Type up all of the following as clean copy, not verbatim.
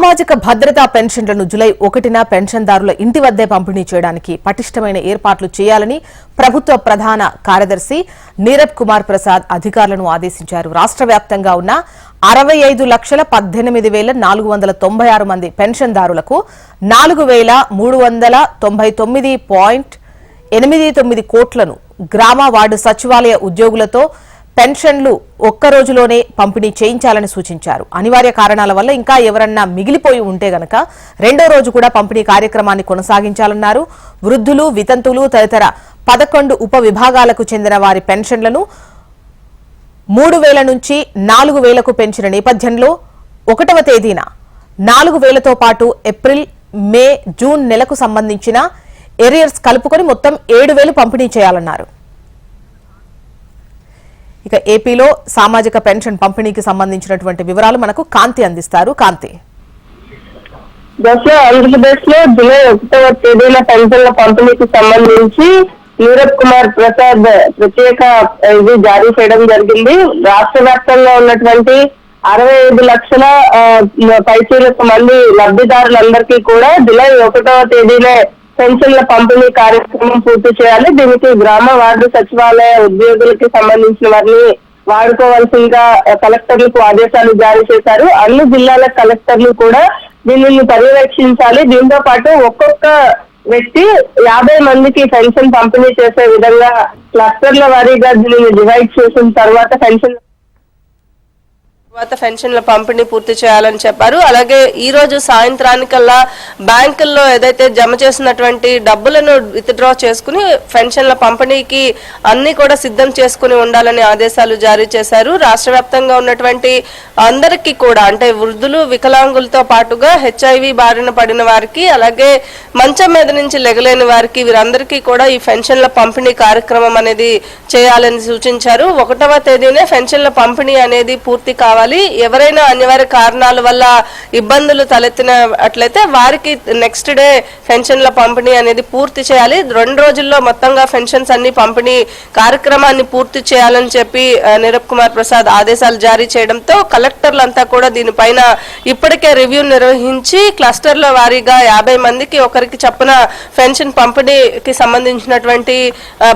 సామాజిక భద్రతా పెన్షన్లను జూలై 1న పెన్షన్దారుల ఇంటి వద్దే పంపిణీ చేయడానికి పటిష్టమైన ఏర్పాట్లు చేయాలని ప్రభుత్వ ప్రధాన కార్యదర్శి నీరబ్ కుమార్ ప్రసాద్ అధికారులను ఆదేశించారు. రాష్ట్ర వ్యాప్తంగా ఉన్న 65,18,496 మంది పెన్షన్దారులకు 4,399.89 కోట్లను గ్రామ వార్డు సచివాలయ ఉద్యోగులతో పెన్షన్లు ఒక్క రోజులోనే పంపిణీ చేయించాలని సూచించారు. అనివార్య కారణాల వల్ల ఇంకా ఎవరన్నా మిగిలిపోయి ఉంటే గనక రెండో రోజు కూడా పంపిణీ కార్యక్రమాన్ని కొనసాగించాలన్నారు. వృద్ధులు, వితంతువులు తదితర 11 ఉప విభాగాలకు చెందిన వారి పెన్షన్లను 3,000 నుంచి 4,000కు పెంచిన నేపథ్యంలో 1వ తేదీన 4,000తో పాటు ఏప్రిల్, మే, జూన్ నెలకు సంబంధించిన ఏరియర్స్ కలుపుకొని మొత్తం 7,000 పంపిణీ చేయాలన్నారు. ఇక ఏపీలో సామాజిక పెన్షన్ పంపిణీకి సంబంధించినటువంటి వివరాలు మనకు కాంతి అందిస్తారు. కాంతి, ఆంధ్రప్రదేశ్ లో జూలై 1వ తేదీన పెన్షన్ల పంపిణీకి సంబంధించి నీరబ్ కుమార్ ప్రసాద్ ప్రత్యేక ఇది జారీ చేయడం జరిగింది. రాష్ట్ర వ్యాప్తంగా ఉన్నటువంటి 65 లక్షల పైచీలకు మంది లబ్ధిదారులందరికీ కూడా జూలై 1వ తేదీనే పెన్షన్ల పంపిణీ కార్యక్రమం పూర్తి చేయాలి. దీనికి గ్రామ వార్డు సచివాలయ ఉద్యోగులకి సంబంధించిన వారిని వాడుకోవాల్సిందిగా కలెక్టర్లకు ఆదేశాలు జారీ చేశారు. అన్ని జిల్లాల కలెక్టర్లు కూడా దీనిని పర్యవేక్షించాలి. దీంతో పాటు ఒక్కొక్క వ్యక్తి 50 మందికి పెన్షన్ పంపిణీ చేసే విధంగా క్లస్టర్ల వారీగా దీనిని డివైడ్ చేసిన తర్వాత పెన్షన్ల పంపిణీ పూర్తి చేయాలని చెప్పారు. అలాగే ఈ రోజు సాయంత్రానికల్లా బ్యాంకుల్లో ఏదైతే జమ చేసినటువంటి డబ్బులను విత్డ్రా చేసుకుని పెన్షన్ల పంపిణీకి అన్ని కూడా సిద్ధం చేసుకుని ఉండాలని ఆదేశాలు జారీ చేశారు. రాష్ట్ర వ్యాప్తంగా ఉన్నటువంటి అందరికీ కూడా, అంటే వృద్ధులు, వికలాంగులతో పాటుగా HIV బారిన పడిన వారికి, అలాగే మంచం మీద నుంచి లెగలేని వారికి, వీరందరికీ కూడా ఈ పెన్షన్ల పంపిణీ కార్యక్రమం అనేది చేయాలని సూచించారు. 1వ తేదీనే పెన్షన్ల పంపిణీ అనేది పూర్తి కావాలి. ఎవరైనా అనివార్య కారణాల వల్ల ఇబ్బందులు తలెత్తినట్లయితే వారికి నెక్స్ట్ డే పెన్షన్ల పంపిణీ అనేది పూర్తి చేయాలి. 2 రోజుల్లో మొత్తంగా పెన్షన్స్ అన్ని పంపిణీ కార్యక్రమాన్ని పూర్తి చేయాలని చెప్పి నీరబ్ కుమార్ ప్రసాద్ ఆదేశాలు జారీ చేయడంతో కలెక్టర్లంతా కూడా దీనిపైన ఇప్పటికే రివ్యూ నిర్వహించి క్లస్టర్ల వారీగా 50 మందికి ఒకరికి చొప్పున పెన్షన్ పంపిణీకి సంబంధించినటువంటి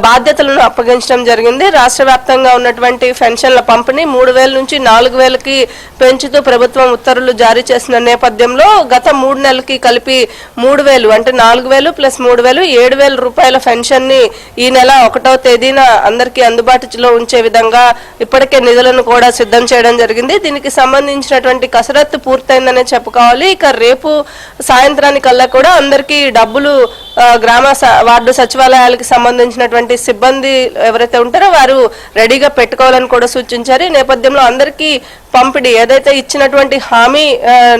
బాధ్యతలను అప్పగించడం జరిగింది. రాష్ట్ర వ్యాప్తంగా ఉన్నటువంటి పెన్షన్ల పంపిణీ 3,000 నుంచి 4,000 పెంచుతూ ప్రభుత్వం ఉత్తర్వులు జారీ చేసిన నేపథ్యంలో గత 3 నెలలకి కలిపి 3,000, అంటే 4,000 ప్లస్ 3,000 7,000 రూపాయల పెన్షన్ ని ఈ నెల 1వ తేదీన అందరికీ అందుబాటులో ఉంచే విధంగా ఇప్పటికే నిధులను కూడా సిద్ధం చేయడం జరిగింది. దీనికి సంబంధించినటువంటి కసరత్తు పూర్తయిందనే చెప్పుకోవాలి. ఇక రేపు సాయంత్రానికల్లా కూడా అందరికీ డబ్బులు గ్రామ వార్డు సచివాలయాలకు సంబంధించినటువంటి సిబ్బంది ఎవరైతే ఉంటారో వారు రెడీగా పెట్టుకోవాలని కూడా సూచించారు. ఈ నేపథ్యంలో అందరికీ పంపిణీ ఏదైతే ఇచ్చినటువంటి హామీ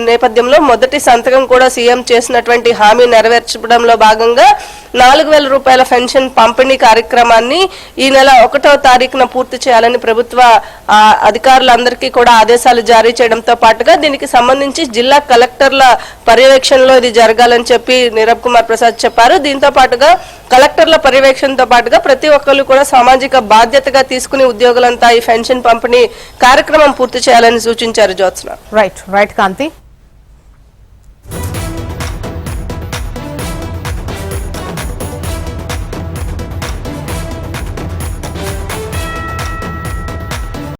నేపథ్యంలో మొదటి సంతకం కూడా సీఎం చేసినటువంటి హామీ నెరవేర్చడంలో భాగంగా 4,000 రూపాయల పెన్షన్ పంపిణీ కార్యక్రమాన్ని ఈ నెల 1వ తారీఖున పూర్తి చేయాలని ప్రభుత్వ అధికారులందరికీ కూడా ఆదేశాలు జారీ చేయడంతో పాటుగా దీనికి సంబంధించి జిల్లా కలెక్టర్ల పర్యవేక్షణలో ఇది జరగాలని చెప్పి నీరబ్ కుమార్ ప్రసాద్ చెప్పారు. దీంతో పాటుగా కలెక్టర్ల పర్యవేక్షణతో పాటుగా ప్రతి ఒక్కరు కూడా సామాజిక బాధ్యతగా తీసుకుని ఉద్యోగులంతా ఈ పెన్షన్ పంపిణీ కార్యక్రమం పూర్తి చేయాలని సూచించారు. జ్యోత్స్న. రైట్ కాంతి.